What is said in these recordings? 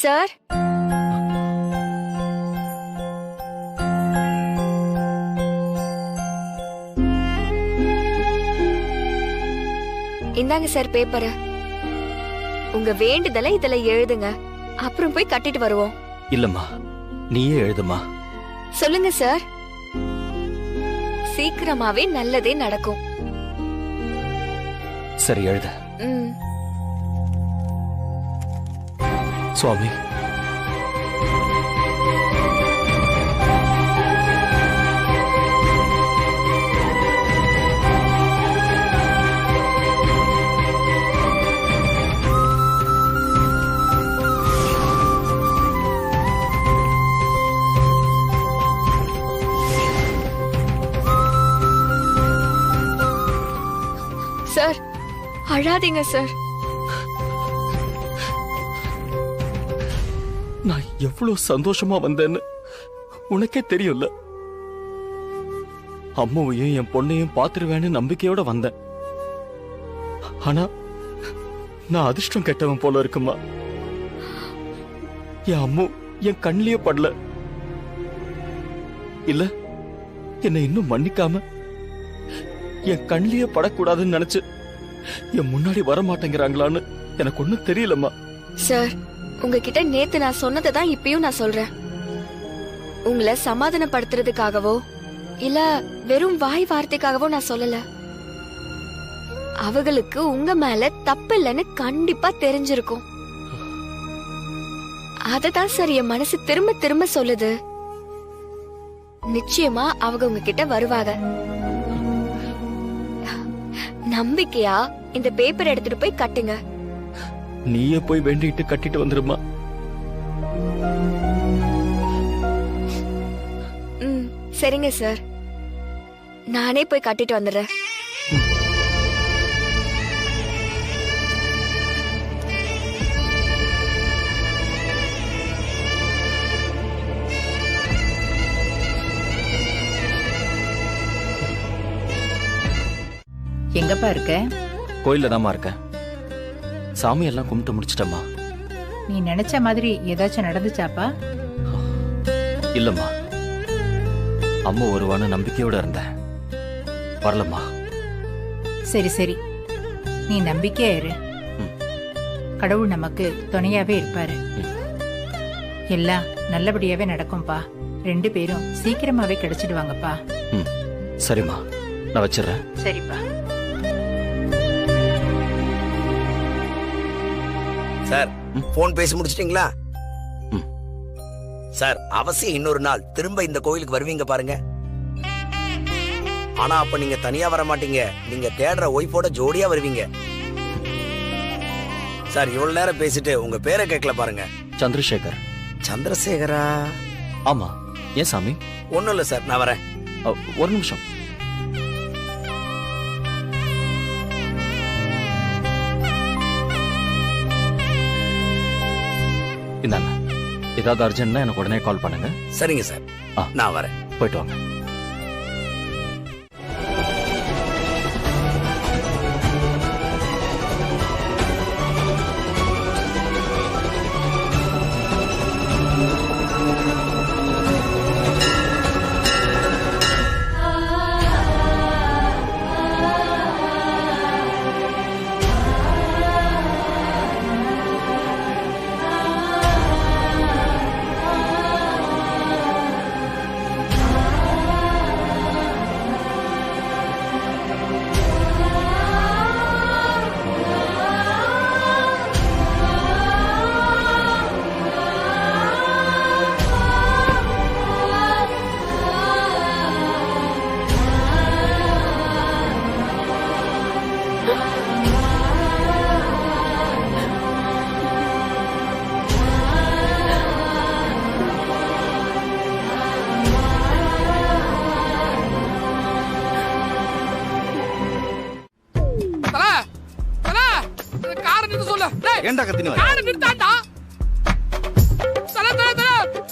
Sir, இந்தாங்க sir paper. உங்க வேண்டுதலை இதுல எழுதுங்க. அப்புறம் போய் கட்டிட்டு வருவோம். இல்லம்மா, நீயே எழுதுமா. சொல்லுங்க சார். சீக்கிரமாவே நல்லதே நடக்கும். சரி, எழுத. ம். சுவாமி, சார், அழாதீங்க சார். நான் எவ்வளவு சந்தோஷமா வந்தேன்னு உனக்கே தெரியும்ல. அம்மாவையும் என் பொண்ணையும் பாத்துருவேன்னு நம்பிக்கையோட வந்தேன். ஆனா நான் அதிர்ஷ்டம் கெட்டவன் போல இருக்குமா. என் அம்மா என் கண்ணிலேயே படல. இல்ல, என்னை இன்னும் மன்னிக்காம என் கண்ணிலேயே படக்கூடாதுன்னு நினைச்சு என் முன்னாடி வர மாட்டேங்கிறாங்களான்னு எனக்கு ஒண்ணும் தெரியலம்மா. சார், உங்ககிட்ட நேத்து நான் சொன்னதை தான் இப்பயும் நான் சொல்றேன். உங்களை சமாதானப்படுத்துறதுக்காகவோ இல்ல வெறும் வாய் வார்த்தைக்காகவோ நான் சொல்லல. அவங்களுக்கு உங்க மேல தப்பு இல்லைன்னு கண்டிப்பா தெரிஞ்சிருக்கும். அததான் சார் என் மனசு திரும்ப திரும்ப சொல்லுது. நிச்சயமா அவங்க உங்ககிட்ட வருவாங்க. நம்பிக்கையா இந்த பேப்பர் எடுத்துட்டு போய் கட்டுங்க. நீயே போய் வேண்டிட்டு கட்டிட்டு வந்துருமா. சரிங்க சார், நானே போய் கட்டிட்டு வந்துடுறேன். எங்கப்பா இருக்க? கோயில்ல தான்மா இருக்கேன். சாமி எல்லாம் கும்பிட்டு முடிச்சிட்டம்மா. நீ நினைச்ச மாதிரி ஏதாச்சும் நடந்துச்சாப்பா? இல்லம்மா, அம்மா வருவான்னு நம்பிக்கையோட இருந்தேன். வரலம்மா. சரி சரி, நீ நம்பிக்கையா இரு. கடவுள் நமக்கு துணையாவே இருப்பாரு. எல்லாம் நல்லபடியாவே நடக்கும்பா. 2 பேரும் சீக்கிரமாவே கிடைச்சிடுவாங்கப்பா. சரிம்மா, நான் வச்சிடுறேன். சரிப்பா. சார், போன் பேசி முடிச்சிட்டீங்களா? சார், அவசியம் இன்னொரு நாள் திரும்ப இந்த கோயிலுக்கு வருவீங்க பாருங்க. ஆனா அப்ப நீங்க தனியா வர மாட்டீங்க. நீங்க தேடுற ஒய்ஃபோட ஜோடியா வருவீங்க. சார், இவ்வளவு நேரம் பேசிட்டு உங்க பேரை கேட்கல பாருங்க. சந்திரசேகர். சந்திரசேகரா? ஆமா. ஏன் சாமி? ஒண்ணும் இல்ல சார், நான் வரேன். ஒரு நிமிஷம். இந்தாங்க, ஏதாவது அர்ஜென்ட்னா எனக்கு உடனே கால் பண்ணுங்க. சரிங்க சார், நான் வரேன். போயிட்டு வாங்க. ஏன்டா கத்தினு வர? கார் நிறுத்தாடா. தல தல தல.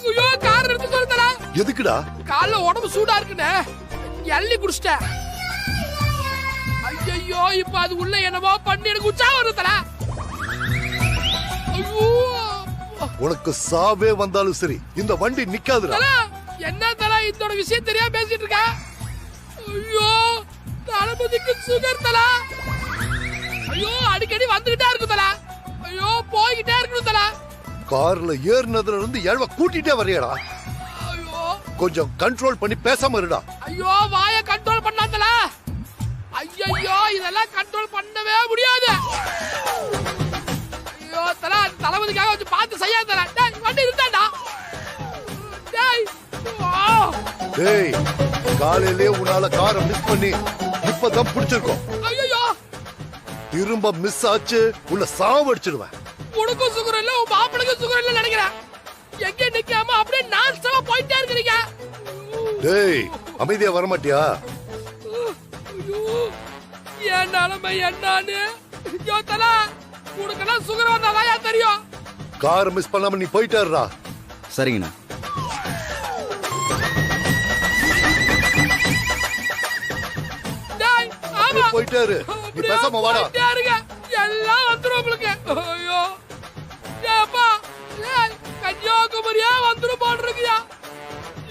ஐயோ, கார் நிறுத்த சொல்லு தல. எதுக்குடா? கால்ல உடம்பு சூடா இருக்குனே. எள்ளி குடிச்சிட்டேன். ஐயோ, இப்ப அது உள்ள என்னவோ பண்ணி எனக்கு உச்சா வருது தல. ஐயோ. உனக்கு சாவே வந்தாலும் சரி இந்த வண்டி நிக்காதுடா. தல என்ன தல இதோட விஷயம் தெரியாம பேசிட்டு இருக்க? ஐயோ தளபதிக்கு சுகர் தல. ஐயோ அடிக்கடி வந்துகிட்டே இருக்கு தல. ஐயோ போய்கிட்டே இருக்கணும் தல. கார்ல ஏறினதுல இருந்து எழவ கூட்டிட்டே வரையடா. ஐயோ கொஞ்சம் கண்ட்ரோல் பண்ணி பேசாம இருடா. ஐயோ வாயை கண்ட்ரோல் பண்ணாதல. ஐயோ இதெல்லாம் கண்ட்ரோல் பண்ணவே முடியாது. ஐயோ தல தளபதிக்காக கொஞ்சம் பார்த்து செய்யாத தல. டேய் வண்டி நிறுத்தாடா. டேய் டேய் காலையிலே உன்னால காரை மிஸ் பண்ணி இப்பதான் பிடிச்சிருக்கோம். ஐயோ திரும்ப மிஸ் ஆச்சு உன்னை சாவடிச்சிடுவேன். உனக்கும் சுகர் இல்ல உன் பாப்பனுக்கும் சுகர் இல்ல நினைக்கிறேன். எங்க நிக்காம அப்படியே நான் ஸ்டாப்பா போயிட்டே இருக்கீங்க. டேய் அமைதியா வர மாட்டியா? ஐயோ என் நிலைமை என்னன்னு ஐயோ தல உனக்கெல்லாம் சுகர் வந்தாதான் தெரியும். காரை மிஸ் பண்ணாம நீ போயிட்டாருடா. சரிங்கண்ணா. டேய் ஆமா போயிட்டாரு. நீ பேசாம வாடா. எல்லாம் வந்துரும் உங்களுக்கு. ஐயோ ஏப்பா கன்னியாகுமரியா வந்துரும் போட்டிருக்கியா?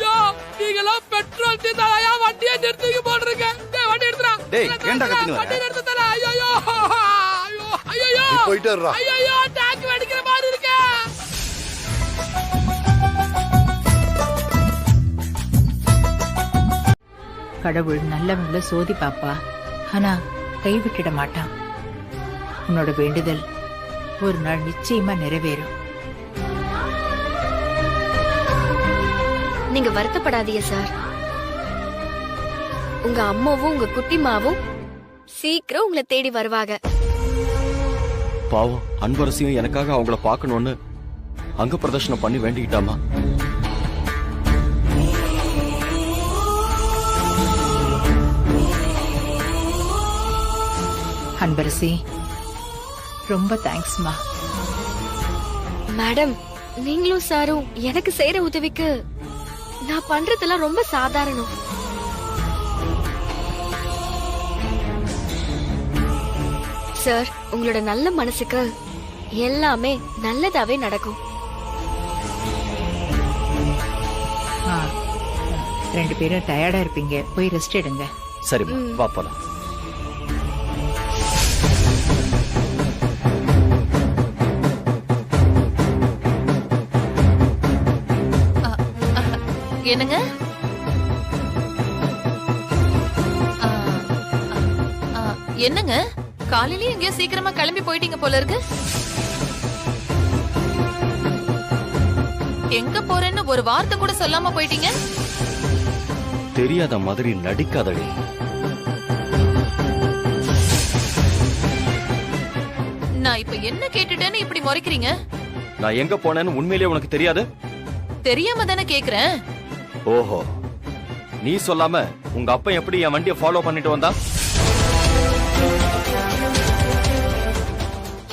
யோ நீங்களாம் பெட்ரோல் தீர்ந்தாலயா வண்டியை நிறுத்திக்க போட்டிருக்க. வண்டி எடுத்துறா. டேய் ஏன்டா கத்தினு வர? வண்டி நிறுத்தல. ஐயோ ஐயோ ஐயோ நீ போயிட்டாருடா. ஐயோ டாக் வெடிக்கிற மாதிரி இருக்க. கடவுள் நல்லவங்கள சோதி பாப்பா, ஆனா கைவிட்டுட மாட்டான். உன்னோட வேண்டுதல் ஒரு நாள் நிச்சயமா நிறைவேறும். நீங்க வருத்தப்படாதீங்க சார். உங்க அம்மாவும் உங்க குட்டிமாவும் சீக்கிரம் உங்களை தேடி வருவாங்க. பாவம் அன்பரசியும் எனக்காக அவங்கள பார்க்கணும்னு அங்க பிரதர்ஷனம் பண்ணி வேண்டிக்கிட்டாமா. அன்பரசி ரொம்ப தேங்க்ஸ்மா. மேடம் நீங்களும் சாரும் எனக்கு செய்யற உதவிக்கு நான் பண்றதெல்லாம் ரொம்ப சாதாரணம். சார் உங்களோட நல்ல மனசுக்கு எல்லாமே நல்லதாவே நடக்கும். ஆ, 2 பேரும் டயர்டா இருப்பீங்க, போய் ரெஸ்ட் எடுங்க. சரிம்மா வா போலாம். என்னங்க? என்னங்க காலையில எங்கேயோ சீக்கிரமா கிளம்பி போயிட்டீங்க போல இருக்கு. எங்க போறேன்னு ஒரு வார்த்தை கூட சொல்லாம போயிட்டீங்க. தெரியாத மாதிரி நடிக்காதடி. நான் இப்ப என்ன கேட்டுட்டேன்னு இப்படி முறைக்கிறீங்க? நான் எங்க போனேன்னு உண்மையிலேயே உனக்கு தெரியாது? தெரியாம தானே கேக்குறேன். ஓஹோ, நீ சொல்லாம உங்க அப்பா எப்படி என் வண்டியை ஃபாலோ பண்ணிட்டு வந்தா?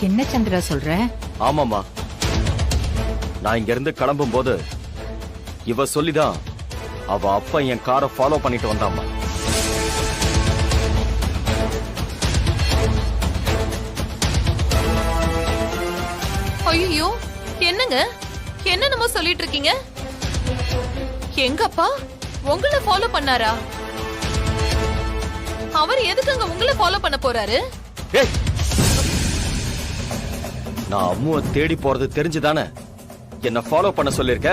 என்ன சந்திரா சொல்ற? ஆமாமா, நான் இங்க இருந்து கிளம்பும் போது இவ சொல்லிதான் அவ அப்பா என் காரை ஃபாலோ பண்ணிட்டு வந்தாமா. ஐயோ என்னங்க என்னென்னமோ சொல்லிட்டு இருக்கீங்க? எங்க அப்பா உங்களை ஃபாலோ பண்ணாரா? அவர் எதுக்குங்க உங்களை ஃபாலோ பண்ண போறாரு? ஏய், நான் அம்முவை தேடி போறது தெரிஞ்சுதானே என்ன ஃபாலோ பண்ண சொல்லிருக்க?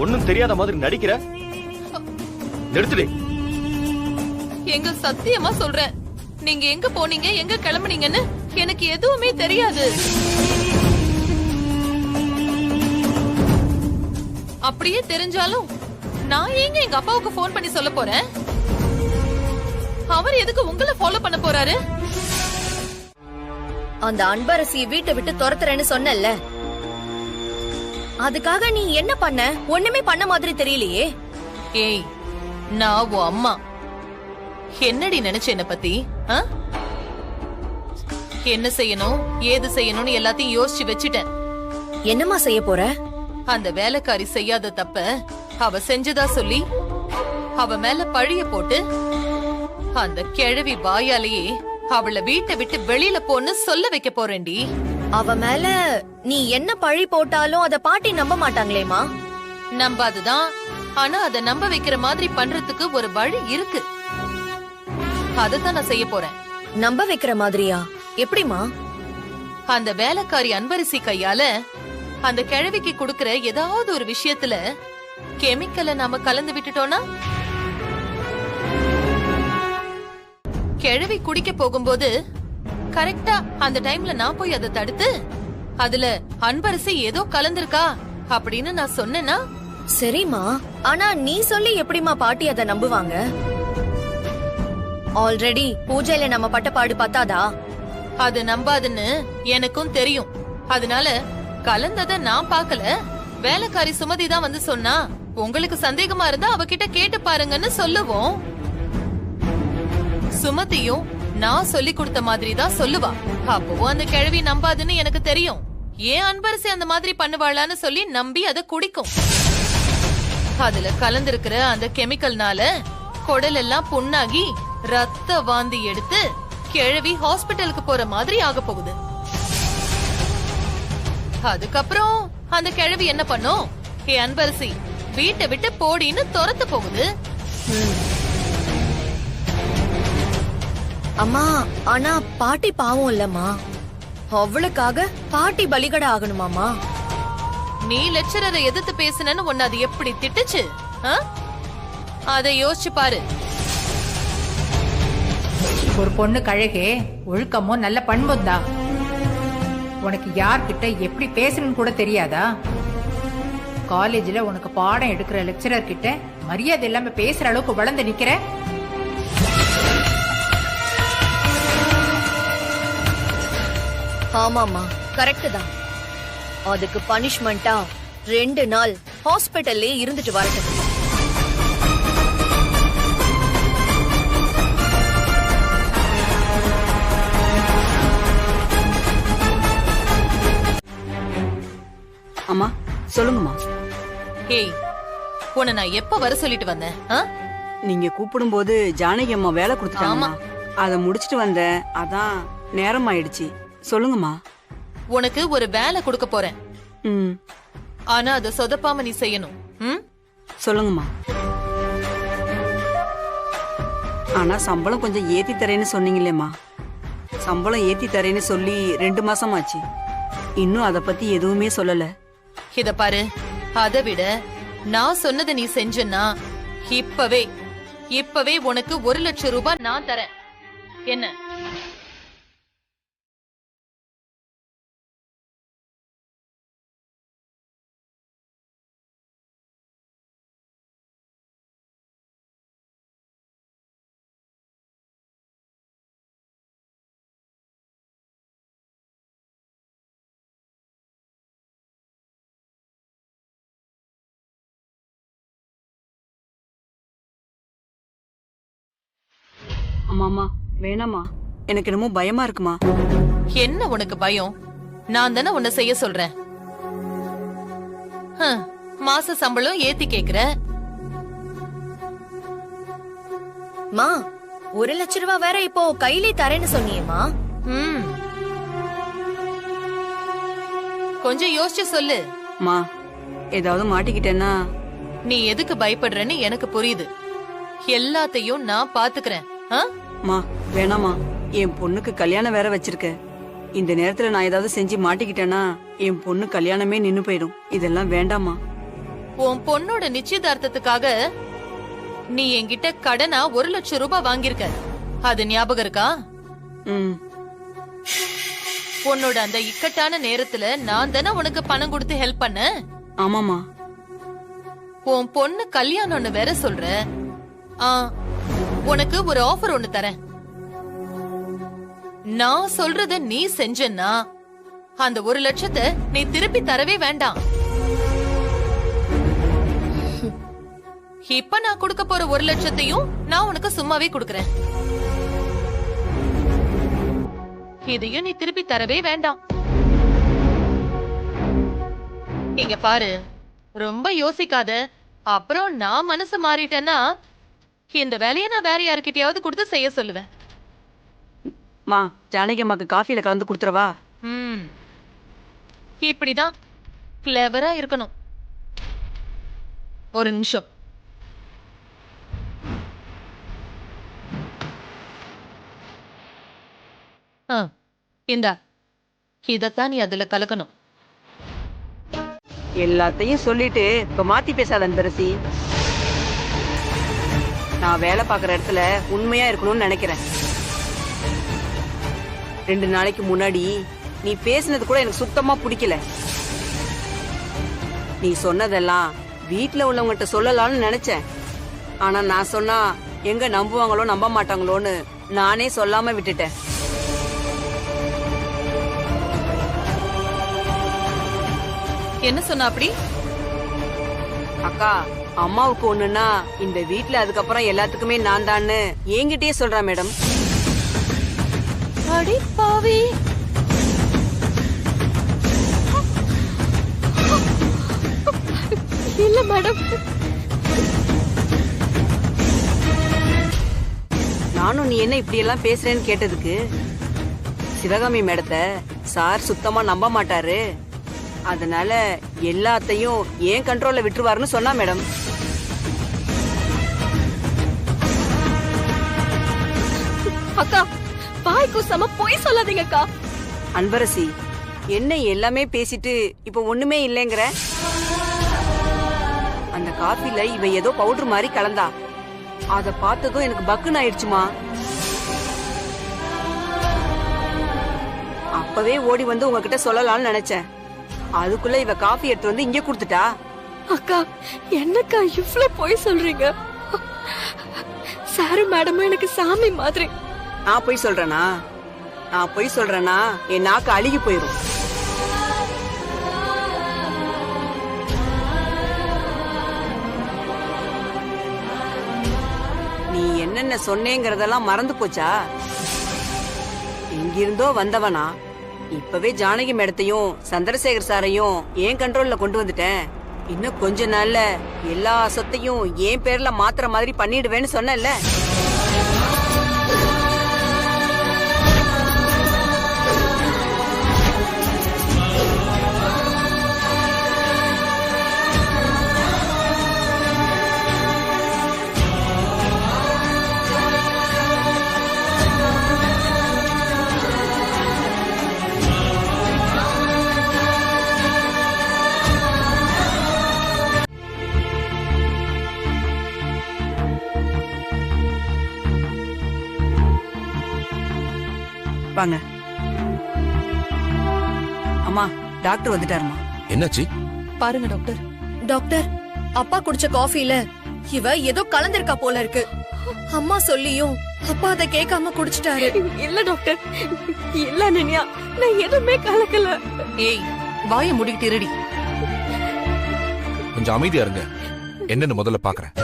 ஒண்ணும் தெரியாத மாதிரி நடிக்கிற. நிறுத்துடி. எங்க சத்தியமா சொல்றேன், நீங்க எங்க போனீங்க எங்க கிளம்புனீங்கன்னு எனக்கு எதுவுமே தெரியாது. அப்படியே தெரிஞ்சாலும் நான் ஏங்க எங்க அப்பாவுக்கு போன் பண்ணி சொல்ல போறேன்? அவர் எதுக்கு உங்களை ஃபாலோ பண்ண போறாரு? அந்த அன்பரசி வீட்டை விட்டு துரத்துறேன்னு சொன்னல, அதுக்காக நீ என்ன பண்ண? ஒண்ணுமே பண்ண மாதிரி தெரியலையே. ஏய், நான் உன் அம்மா. என்னடி நினைச்ச என்ன பத்தி? என்ன செய்யணும் ஏது செய்யணும்னு எல்லாத்தையும் யோசிச்சு வச்சுட்டேன். என்னம்மா செய்ய போற? அந்த வேலைக்காரி செய்யாத தப்ப அவ செஞ்சதா சொல்லி அவ மேல பழிய போட்டு அந்த கிழவி வாயாலேயே அவளை வீட்டை விட்டு வெளியில போன்னு சொல்ல வைக்க போறேன்டி. அவ மேல நீ என்ன பழி போட்டாலும் அத பாட்டி நம்ப மாட்டாங்களேமா. நம்பாதுதான். ஆனா அத நம்ப வைக்கிற மாதிரி பண்றதுக்கு ஒரு வழி இருக்கு. அதத்தான் நான் செய்ய போறேன். நம்ப வைக்கிற மாதிரியா? எப்படிமா? அந்த வேலைக்காரி அன்பரசி கையால அந்த கிழவிக்கு கொடுக்கிற ஏதாவது ஒரு விஷயத்துல கெமிக்கலை நாம கலந்து விட்டுட்டோம்னா, கிழவி குடிக்க போகும்போது கரெக்டா அந்த டைம்ல நான் போய் அதை தடுத்து அதுல அன்பரசி ஏதோ கலந்திருக்கா அப்படின்னு நான் சொன்னேன்னா. சரிம்மா, ஆனா நீ சொல்லி எப்படிமா பாட்டி அத நம்புவாங்க? ஆல்ரெடி பூஜையில நம்ம பட்ட பாடு பத்தாதா? அது நம்பாதுன்னு எனக்கும் தெரியும். அதனால கலந்தத நான் பார்க்கல, வேலைக்காரி சுமதி தான் வந்து சொன்னா. உங்களுக்கு சந்தேகமா இருந்தா அவகிட்ட கேட்டு பாருங்கன்னு சொல்லுவோம். சுமதியும் நான் சொல்லி கொடுத்த மாதிரி தான் சொல்லுவா. அப்போ அந்த கிழவி நம்பாதுன்னு எனக்கு தெரியும். ஏன் அன்பரசி அந்த மாதிரி பண்ணுவாளான்னு சொல்லி நம்பி அதை குடிக்கும். அதுல கலந்திருக்கிற அந்த கெமிக்கல்னால குடல் எல்லாம் புண்ணாகி ரத்த வாந்தி எடுத்து கிழவி ஹாஸ்பிட்டலுக்கு போற மாதிரி ஆக போகுது. அதுக்கப்புறம் அந்த கிழவி என்ன பண்ணும்? ஏ அன்பரசி, வீட்டை விட்டு போடின்னு துரத்து போகுது. அம்மா, ஆனா பாட்டி பாவம் இல்லம்மா. அவளுக்காக பாட்டி பலிகடை ஆகணுமாமா? நீ லெக்சரரை எதிர்த்து பேசுனன்னு உன்னை அது எப்படி திட்டுச்சு? அதை யோசிச்சு பாரு. ஒரு பொண்ணு கழகே ஒழுக்கமும் நல்ல பண்பும் தான். உனக்கு யார்கிட்ட எப்படி பேசணும்னு கூட தெரியாதா? காலேஜ்ல உனக்கு பாடம் எடுக்கிற லெக்சரர் கிட்ட மரியாதை இல்லாம பேசுற அளவுக்கு வளர்ந்து நிக்கிற. ஆமாமா, கரெக்ட் தான். அதுக்கு பனிஷ்மெண்டா 2 நாள் ஹாஸ்பிட்டல்லே இருந்துட்டு வரட்டும். அம்மா சொல்லுங்கம்மா. ஏய், உன்னை நான் எப்ப வர சொல்லிட்டு வந்தேன்? நீங்க கூப்பிடும் போது ஜானகி அம்மா வேலை கொடுத்துட்டாங்க. அதை முடிச்சிட்டு வந்தேன், அதான் நேரம் ஆயிடுச்சு. சொல்லுங்கம்மா. உனக்கு ஒரு வேலை கொடுக்க போறேன். ஆனா அதை சொதப்பாம நீ செய்யணும். சொல்லுங்கம்மா. ஆனா சம்பளம் கொஞ்சம் ஏத்தி தரேன்னு சொன்னீங்களேம்மா. சம்பளம் ஏத்தி தரேன்னு சொல்லி 2 மாசம் ஆச்சு. இன்னும் அத பத்தி எதுவுமே சொல்லல. இத பாரு, அதை விட நான் சொன்னதை நீ செஞ்சனா இப்பவே உனக்கு 1 லட்சம் ரூபாய் நான் தரேன். என்ன? அம்மாமா வேணாமா, எனக்கு என்னமோ பயமா இருக்குமா. என்ன உனக்கு பயம்? நான் தானே உன்னை செய்ய சொல்றேன். மாச சம்பளம் ஏத்தி கேக்குற. மா, 1 லட்சம் ரூபாய் வேற இப்போ கையிலே தரேன்னு சொன்னியேமா. கொஞ்சம் யோசிச்சு சொல்லு. மா, ஏதாவது மாட்டிக்கிட்டேன்னா? நீ எதுக்கு பயப்படுறன்னு எனக்கு புரியுது. எல்லாத்தையும் நான் பாத்துக்கிறேன். மா வேணாமா, என் பொண்ணுக்கு கல்யாணம் வேற வச்சிருக்க. இந்த நேரத்துல நான் ஏதாவது செஞ்சு மாட்டிக்கிட்டேன்னா என் பொண்ணு கல்யாணமே நின்னு போயிடும். இதெல்லாம் வேண்டாமா. உன் பொண்ணோட நிச்சயதார்த்தத்துக்காக நீ என்கிட்ட கடனா 1 லட்சம் ரூபாய் வாங்கியிருக்க. அது ஞாபகம் இருக்கா? உன்னோட அந்த இக்கட்டான நேரத்துல நான் தானே உனக்கு பணம் கொடுத்து ஹெல்ப் பண்ண. ஆமாமா. உன் பொண்ணு கல்யாணம்னு வேற சொல்ற. உனக்கு ஒரு ஆஃபர் ஒண்ணு தரேன். நான் சொல்றத நீ செஞ்சன்னா அந்த 1 லட்சத்தை நீ திருப்பி தரவே வேண்டாம். இப்ப நான் கொடுக்க போற 1 லட்சத்தையும் நான் உனக்கு சும்மாவே கொடுக்கறேன். இதையும் நீ திருப்பி தரவே வேண்டாம். இங்க பாரு, ரொம்ப யோசிக்காத. அப்புறம் நான் மனசு மாறிட்டேன்னா இந்த வேலையை நான் வேற யாருக்கிட்டையாவது கொடுத்து செய்ய சொல்லுவேன். மா, ஜானகி அம்மாக்கு காஃபில கலந்து கொடுத்துறவா? இப்படிதான் கிளவரா இருக்கணும். ஒரு நிமிஷம். இந்தா, இதத்தான் நீ அதுல கலக்கணும். எல்லாத்தையும் சொல்லிட்டு இப்ப மாத்தி பேசாத அன்பரசி. நான் வேலை பார்க்குற இடத்துல உண்மையா இருக்கணும்னு நினைக்கிறேன். 2 நாளைக்கு முன்னாடி நீ பேசினது கூட எனக்கு சுத்தமா பிடிக்கல. நீ சொன்னதெல்லாம் வீட்டுல உள்ளவங்ககிட்ட சொல்லலாம்னு நினைச்சேன். ஆனா நான் சொன்னா எங்க நம்புவாங்களோ நம்ப மாட்டாங்களோன்னு நானே சொல்லாம விட்டுட்டேன். என்ன சொன்ன அப்படி? அக்கா, அம்மாவுக்கு ஒண்ணுன்னா இந்த வீட்டுல அதுக்கப்புறம் எல்லாத்துக்குமே நான் தான்னு என்கிட்டயே சொல்றா மேடம். அடி பாவி. இல்ல மேடம், நானும் நீ என்ன இப்படி எல்லாம் பேசுறேன்னு கேட்டதுக்கு சிவகாமி மேடத்தை சார் சுத்தமா நம்ப மாட்டாரு, அதனால எல்லாத்தையும் ஏன் கண்ட்ரோல்ல விட்டுருவாருன்னு சொன்னா மேடம். அக்கா வாய் கூசாம போய் சொல்லாதீங்க அக்கா. அன்பரசி, என்ன எல்லாமே பேசிட்டு இப்ப ஒண்ணுமே இல்லைங்கிற? அந்த காஃபில இவ ஏதோ பவுடர் மாதிரி கலந்தா, அத பார்த்ததும் எனக்கு பக்குன்னு ஆயிடுச்சுமா. அப்பவே ஓடி வந்து உங்ககிட்ட சொல்லலாம்னு நினைச்சேன். அதுக்குள்ள இவ காஃபி எடுத்து வந்து இங்க குடுத்துட்டா. அக்கா என்னக்கா இவ்ளோ போய் சொல்றீங்க? சாரு மேடமும் எனக்கு சாமி மாதிரி. நான் போய் சொல்றேனா என் நாக்கு அழுகி போயிரும். நீ என்னென்ன சொன்னேங்கறதெல்லாம் மறந்து போச்சா? எங்கிருந்தோ வந்தவனா இப்பவே ஜானகி மேடத்தையும் சந்திரசேகர் சாரையும் ஏன் கண்ட்ரோல்ல கொண்டு வந்துட்டேன். இன்னும் கொஞ்ச நாள்ல எல்லா சொத்தையும் என் பேர்ல மாத்துற மாதிரி பண்ணிடுவேன்னு சொன்னேன்ல. வாங்க. அம்மா, டாக்டர் வந்துட்டாருமா. என்னாச்சு? பாருங்க டாக்டர். டாக்டர், அப்பா குடிச்ச காஃபில இவ ஏதோ கலந்திருக்கா போல இருக்கு. அம்மா சொல்லியும் அப்பா அதை கேட்காம குடிச்சிட்டாரு. இல்ல டாக்டர், இல்ல அனன்யா, நான் எதுவுமே கலக்கல. ஏய், வாயை மூடிக்கிட்டு இருடி. கொஞ்சம் அமைதியா இருங்க, என்னன்னு முதல்ல பாக்குறேன்.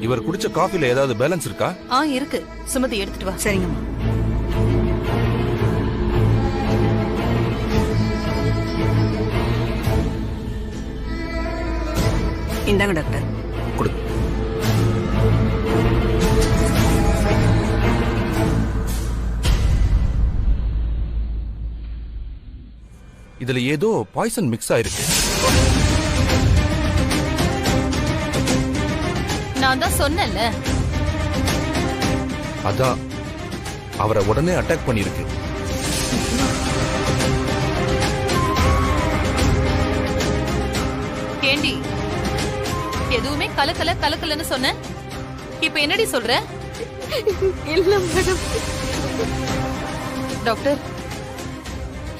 இவர் குடிச்ச காஃபில ஏதாவது பேலன்ஸ் இருக்கா? இருக்கு. சுமதி எடுத்துட்டு வா. சரிங்கம்மா. இந்தாங்க டாக்டர். கொடு. இதுல ஏதோ பாய்சன் மிக்ஸ் ஆயிருக்கு. நான் தான் சொன்னேன்ல. அதான் அவரை உடனே அட்டாக் பண்ணிருக்கு. ஏண்டி எதுவுமே கலக்கலன்னு சொன்ன, இப்ப என்னடி சொல்ற? இல்ல மேடம். டாக்டர்,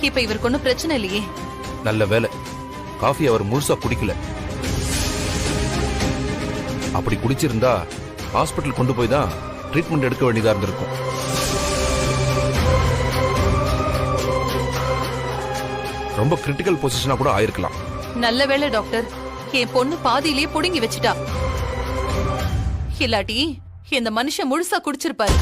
இப்ப இவருக்கு ஒன்னும் பிரச்சனை இல்லையே? நல்ல வேலை, காஃபி அவர் முழுசா குடிக்கல. அப்படி குடிச்சிருந்தா ஹாஸ்பிட்டல் கொண்டு போய் தான் ட்ரீட்மெண்ட் எடுக்க வேண்டியதா இருந்திருக்கும். ரொம்ப கிரிட்டிக்கல் பொசிஷனா கூட ஆயிருக்கலாம். நல்ல வேளை டாக்டர், என் பொண்ணு பாதியிலேயே புடுங்கி வச்சுட்டா. இல்லாட்டி இந்த மனுஷன் முழுசா குடிச்சிருப்பாரு.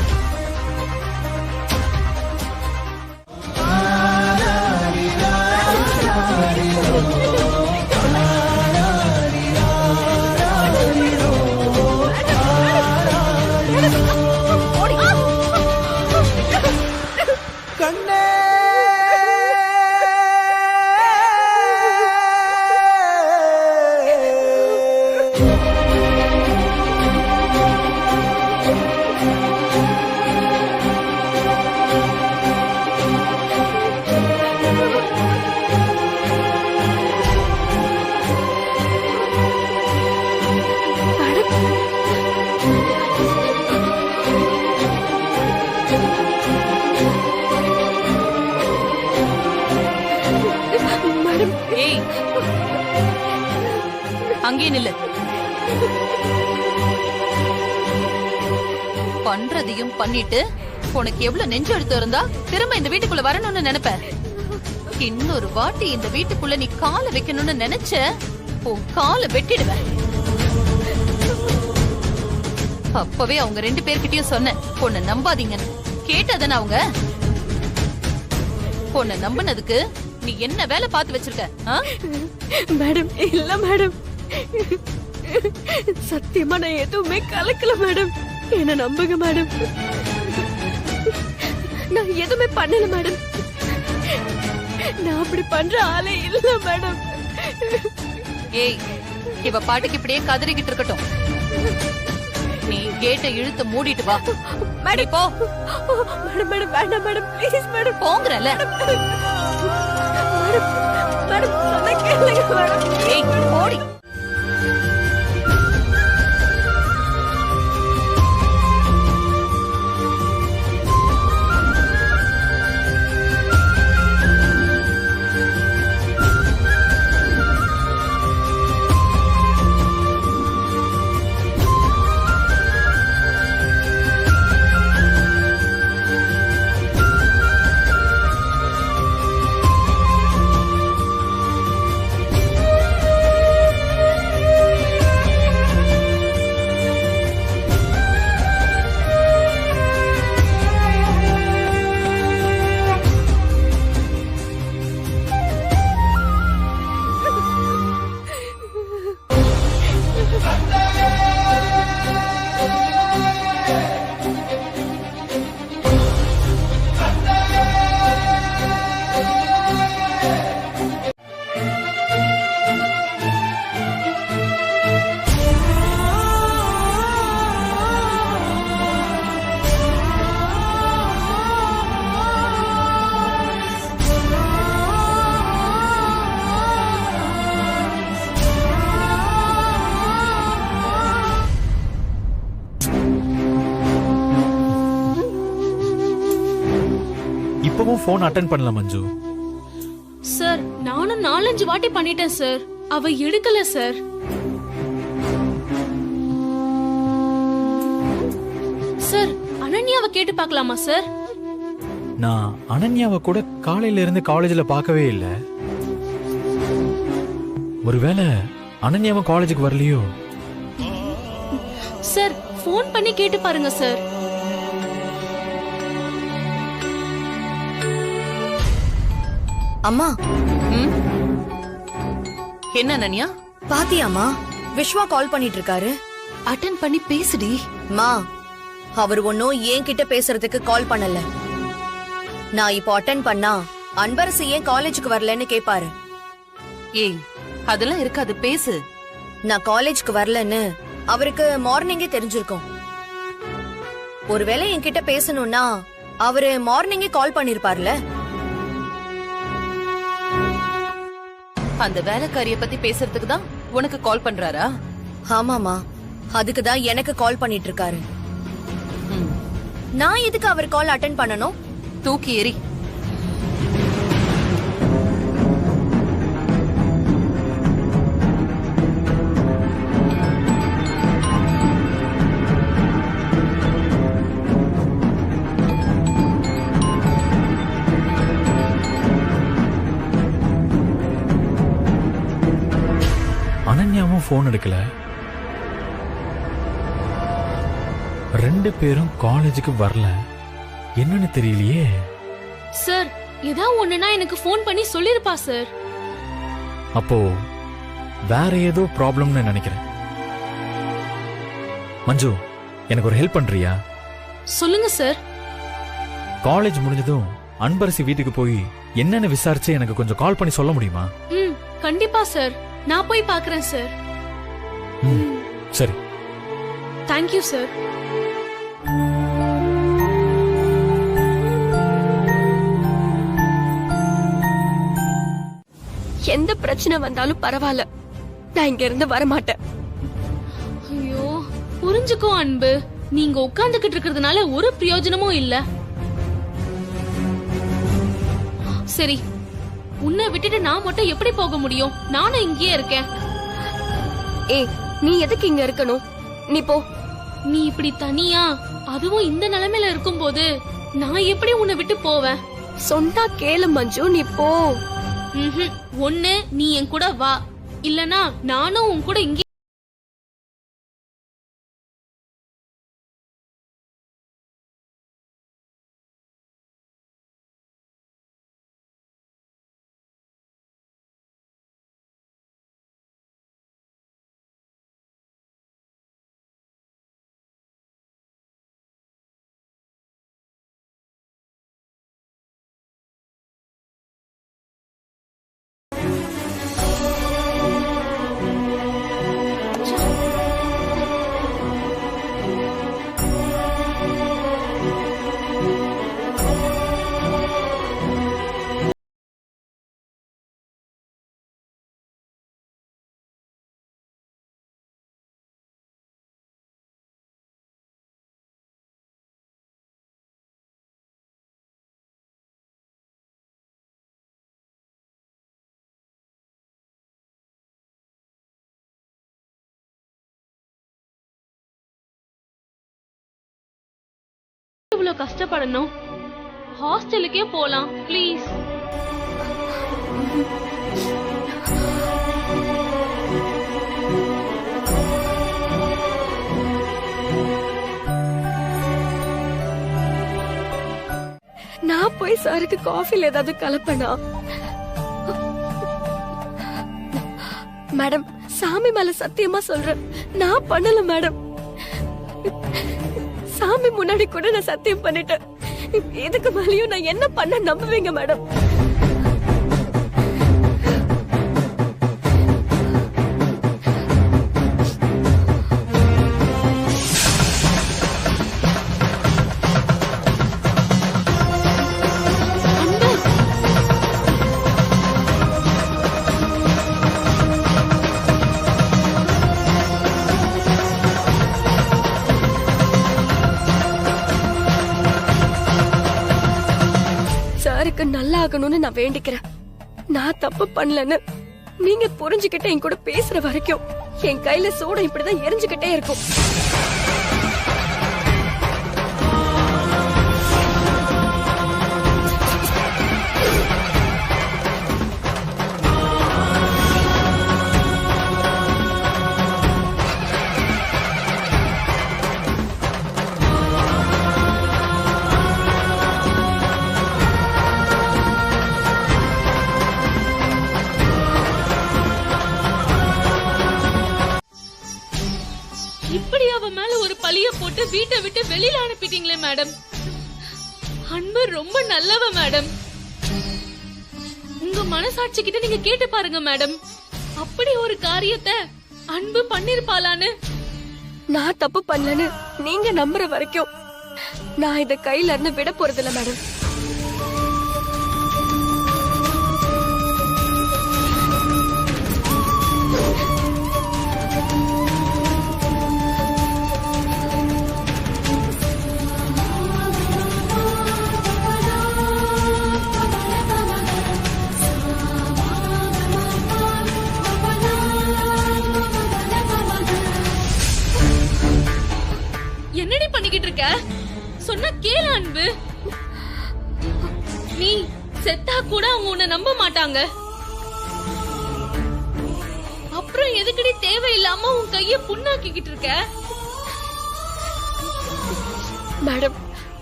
ஏய், அங்கே நில்லு. பண்றதையும் பண்ணிட்டு உனக்கு எவ்வளவு நெஞ்சு எடுத்து இருந்தா திரும்ப இந்த வீட்டுக்குள்ள வரணும்னு நினைப்ப. இன்னொரு வாட்டி இந்த வீட்டுக்குள்ள நீ காலை வைக்கணும்னு நினைச்ச, உன் காலை வெட்டிடுவேன். அப்பவே அவங்க 2 பேர்கிட்டயும் சொன்னேன், உன்னை நம்பாதீங்கன்னு. கேட்டதானே அவங்க? உன்னை நம்பினதுக்கு நீ என்ன வேலை பார்த்து வச்சிருக்க? மேடம் இல்ல மேடம், சத்தியமா நான் எதுவுமே கலக்கல மேடம். என்ன நம்புங்க மேடம், நான் எதுவுமே பண்ணல மேடம். நான் அப்படி பண்ற ஆளே இல்ல மேடம். ஏய், இவ பாட்டுக்கு இப்படியே கதறிக்கிட்டு இருக்கட்டும். நீ கேட்டை இழுத்து மூடிட்டு வா. மேடம் போ. மேடம் மேடம் வேண்டாம் மேடம், ப்ளீஸ் மேடம். போங்கறல. மேடம் மேடம் சொன்னா கேளுங்க மேடம். ஏய், ஓடி. இப்பவும் போன் அட்டெண்ட் பண்ணல மஞ்சு. சார், நானும் 4-5 வாட்டி பண்ணிட்டேன் சார், அவ எடுக்கல சார். சார், அனன்யாவை கேட்டு பார்க்கலாமா சார்? நான் அனன்யாவை கூட காலையில இருந்து காலேஜ்ல பார்க்கவே இல்ல. ஒருவேளை அனன்யாவை காலேஜுக்கு வரலையோ? சார், போன் பண்ணி கேட்டு பாருங்க சார். அம்மா. என்ன அனன்யா? பாத்தியாமா, விஸ்வா கால் பண்ணிட்டு இருக்காரு. அட்டெண்ட் பண்ணி பேசுடி. மா, அவர் ஒன்னும் என்கிட்ட பேசுறதுக்கு கால் பண்ணல. நான் இப்போ அட்டெண்ட் பண்ணா அன்பரசு ஏன் காலேஜுக்கு வரலன்னு கேப்பாரு. ஏய், அதெல்லாம் இருக்காது, பேசு. நான் காலேஜுக்கு வரலன்னு அவருக்கு மார்னிங்கே தெரிஞ்சிருக்கும். ஒருவேளை என்கிட்ட பேசணும்னா அவரு மார்னிங்கே கால் பண்ணிருப்பார்ல. அந்த வேலைக்காரிய பத்தி பேசுறதுக்கு தான் உனக்கு கால் பண்றாரா? ஆமாமா, அதுக்கு தான் எனக்கு கால் பண்ணிட்டு இருக்காரு. நான் எதுக்கு அவர் கால் அட்டெண்ட் பண்ணணும்? தூக்கி எறி. அனன்யாவும் போன் எடுக்கல. 2 பேரும் காலேஜுக்கு வரல. என்னன்னு தெரியலையே. சார், ஏதாவது ஒண்ணுனா எனக்கு ஃபோன் பண்ணி சொல்லிருப்பா சார். அப்போ வேற ஏதோ ப்ராப்ளம்னு நினைக்கிறேன். மஞ்சு, எனக்கு ஒரு ஹெல்ப் பண்றியா? சொல்லுங்க சார். காலேஜ் முடிஞ்சதும் அன்பரசி வீட்டுக்கு போய் என்னன்னு விசாரிச்சு எனக்கு கொஞ்சம் கால் பண்ணி சொல்ல முடியுமா? கண்டிப்பா சார், நான் போய் பார்க்கறேன் சார். சரி. Thank you sir. எந்த பிரச்சனை வந்தாலும் பரவாயில்ல, நான் இங்க இருந்து வரமாட்டேன். ஐயோ, புரிஞ்சுக்கோ அன்பு. நீங்க உட்கார்ந்துகிட்டு இருக்கிறதுனால ஒரு பிரயோஜனமும் இல்ல. சரி, உன்னை விட்டுட்டு நான் மட்டும் எப்படி போக முடியும்? நானும் இங்கேயே இருக்கேன். நீ எதுக்கு இங்க இருக்கணும்? நீ போ. நீ இப்படி தனியா, அதுவும் இந்த நிலைமையில இருக்கும்போது நான் எப்படி உன்னை விட்டு போவேன்? சொன்னா கேளு மஞ்சு, நீ போ. ஒண்ணு நீ என் கூட வா, இல்லனா நானும் உன் கூட இங்கே. இவ்வளவு கஷ்டப்படணும்? ஹாஸ்டலுக்கே போலாம் ப்ளீஸ். நான் போய் சாருக்கு காஃபில ஏதாவது கலப்பனா? மேடம், சாமி மேல சத்தியமா சொல்றேன், நான் பண்ணல மேடம். சாமி முன்னாடி கூட நான் சத்தியம் பண்ணிட்டேன். இதுக்கு மேலயும் நான் என்ன பண்ண நம்புவீங்க மேடம்? சாருக்கு நல்லா ஆகணும்னு நான் வேண்டிக்கிறேன். நான் தப்பு பண்ணலன்னு நீங்க புரிஞ்சுக்கிட்ட என் கூட பேசுற வரைக்கும் என் கையில சூடம் இப்படிதான் எரிஞ்சுக்கிட்டே இருக்கும். இப்படி அவ மேல ஒரு பழிய போட்டு வீட்டை விட்டு வெளியில அனுப்பிட்டீங்களே மேடம். அன்பு ரொம்ப நல்லவ மேடம். உங்க மனசாட்சி கிட்ட நீங்க கேட்டு பாருங்க மேடம், அப்படி ஒரு காரியத்தை அன்பு பண்ணிருப்பாளான்னு. நான் தப்பு பண்ணலன்னு நீங்க நம்புற வரைக்கும் நான் இத கையில இருந்து விட போறதில்ல மேடம். என்னடி பண்ணிக்கிட்டு இருக்க? சொன்னா கேளு அன்பு. நீ செத்தா கூட அவங்க உன்னை நம்ப மாட்டாங்க. அப்புறம் எதுக்கடி தேவையில்லாம உன் கைய புண்ணாக்கிக்கிட்டு இருக்க? மேடம்,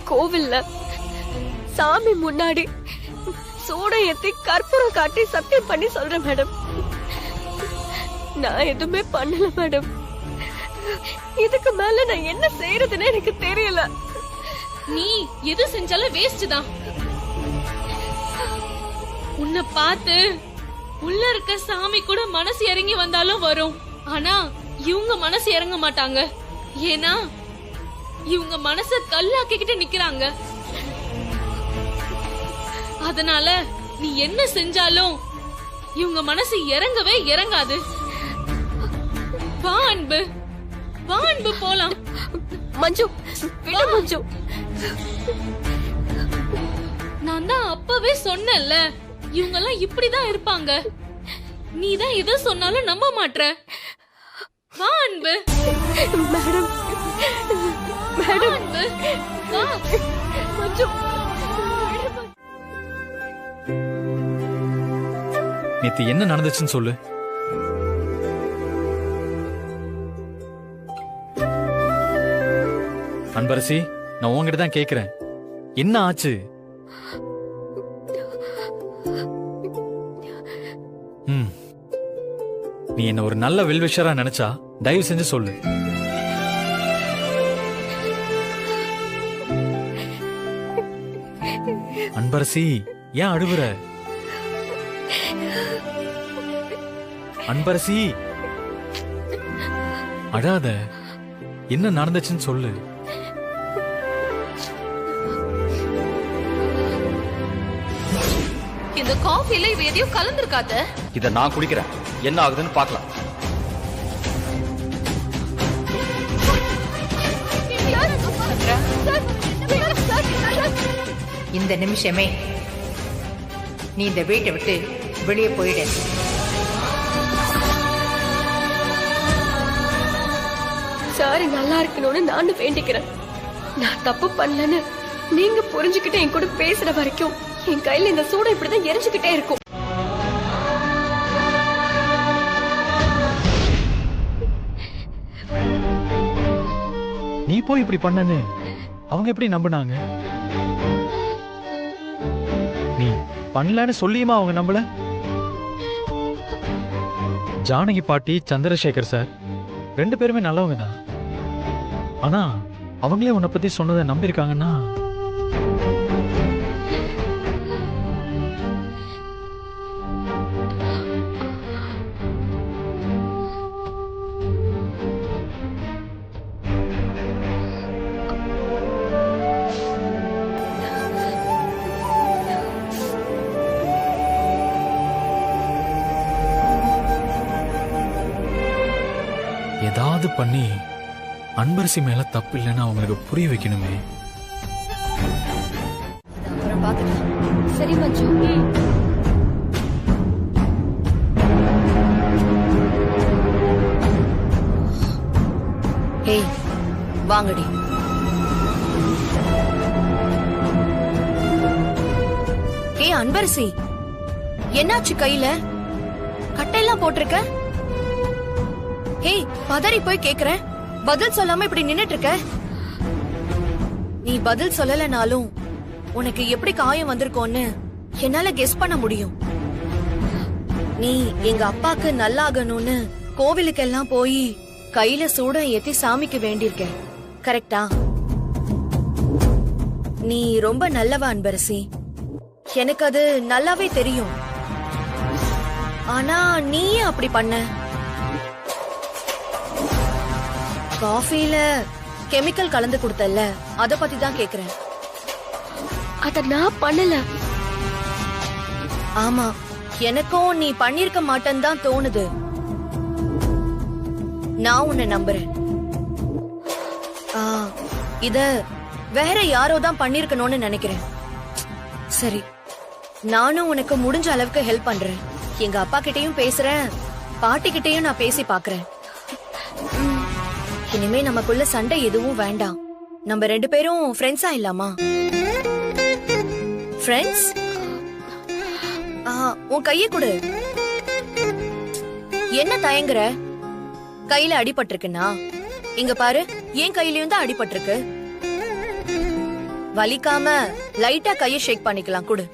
கோவில்ல சாமி முன்னாடி சூட ஏத்தி கற்பூரம் காட்டி சத்தியம் பண்ணி சொல்றேன் மேடம். நான் எதுவுமே பண்ணல மேடம். இதுக்கு மேல நான் என்ன செய்யறதுன்னு எனக்கு தெரியல. நீ எது செஞ்சாலும் வேஸ்ட் தான். உன்னை பார்த்து உள்ள இருக்க சாமி கூட மனசு இறங்கி வந்தாலும் வரும். ஆனா இவங்க மனசு இறங்க மாட்டாங்க. ஏன்னா இவங்க மனச கல்லாக்கிக்கிட்டு நிக்கிறாங்க. அதனால நீ என்ன செஞ்சாலும் இவங்க மனசு இறங்கவே இறங்காது. வா அன்பு, வா அன்பு, போலாம். மஞ்சு, விடு மஞ்சு. நான் தான் அப்பவே சொன்னேன்ல, இவங்க எல்லாம் இப்படிதான் இருப்பாங்க. நீ தான் எதை சொன்னாலும் நம்ப மாட்ற. வா அன்பு. மேடம், மேடம், அன்பு, வா. மஞ்சு. நேத்து என்ன நடந்துச்சுன்னு சொல்லு. அன்பரசி, நான் உங்ககிட்ட தான் கேக்குறேன், என்ன ஆச்சு? நீ என்ன ஒரு நல்ல வெல்விஷரா நினைச்சா தயவு செஞ்சு சொல்லு. அன்பரசி, ஏன் அழுவுற? அன்பரசி, அழாத. என்ன நடந்துச்சுன்னு சொல்லு. இந்த காஃபில இவ எதையும் கலந்துருக்காத. இத நான் குடிக்கிறேன், என்ன ஆகுதுன்னு பார்க்கலாம். இந்த நிமிஷமே நீ இந்த வீட்டை விட்டு வெளியே போயிடு. சாரி நல்லா இருக்கணும்னு நானும் வேண்டிக்கிறேன். நான் தப்பு பண்ணலன்னு நீங்க புரிஞ்சுக்கிட்டு என் கூட பேசுற வரைக்கும் என் கையில இந்த சூட இப்படிதான் எரிஞ்சுக்கிட்டே இருக்கும். நீ போய் இப்படி பண்ணனு அவங்க எப்படி நம்பினாங்க? நீ பண்ணலன்னு சொல்லியுமா அவங்க நம்பல? ஜானகி பாட்டி, சந்திரசேகர் சார் 2 பேருமே நல்லவங்க தான். ஆனா அவங்களே உன்னை பத்தி சொன்னதை நம்பியிருக்காங்கன்னா ஏதாவது பண்ணி அன்பரசி மேல தப்பு இல்லைன்னு அவங்களுக்கு புரிய வைக்கணுமே. சரி மஞ்சு. ஏய், வாங்கடி. ஏய் அன்பரசி, என்னாச்சு கையில? கட்டையெல்லாம் போட்டிருக்க? ஏய், பதறி போய் கேக்குற, பதில் சொல்லாம இப்படி நின்னுட்டு இருக்க. நீ பதில் சொல்லலனாலும் உனக்கு எப்படி காயம் வந்திருக்கோன்னு என்னால கெஸ் பண்ண முடியும். நீ எங்க அப்பாக்கு நல்லாகணும்னு கோவிலுக்கெல்லாம் போய் கையில சூடம் ஏத்தி சாமிக்கு வேண்டியிருக்க, கரெக்டா? நீ ரொம்ப நல்லவ அன்பரசி, எனக்கு அது நல்லாவே தெரியும். ஆனா நீயே அப்படி பண்ண. காஃபில கெமிக்கல் கலந்து கொடுத்தல்ல அத பத்தி தான் கேக்குறேன். அத நான் பண்ணல. ஆமா, எனக்கும் நீ பண்ணிருக்க மாட்டேன்னு தான் தோணுது. நான் உன்னை நம்புறேன். இத வேற யாரோ தான் பண்ணிருக்கணும்னு நினைக்கிறேன். சரி, நானும் உனக்கு முடிஞ்ச அளவுக்கு ஹெல்ப் பண்றேன். எங்க அப்பா கிட்டயும் பேசுறேன், பாட்டி கிட்டயும் நான் பேசி பாக்குறேன். இனிமே நமக்குள்ள சண்டை எதுவும் வேண்டாம். நம்ம 2 பேரும் ஃப்ரெண்ட்ஸா இல்லாமா? ஃப்ரெண்ட்ஸ்? உன் கைய கொடு. என்ன தயங்குற? கையில அடிபட்டிருக்குன்னா இங்க பாரு, என் கையிலயும் தான் அடிபட்டிருக்கு. வலிக்காம லைட்டா கைய ஷேக் பண்ணிக்கலாம், கொடு.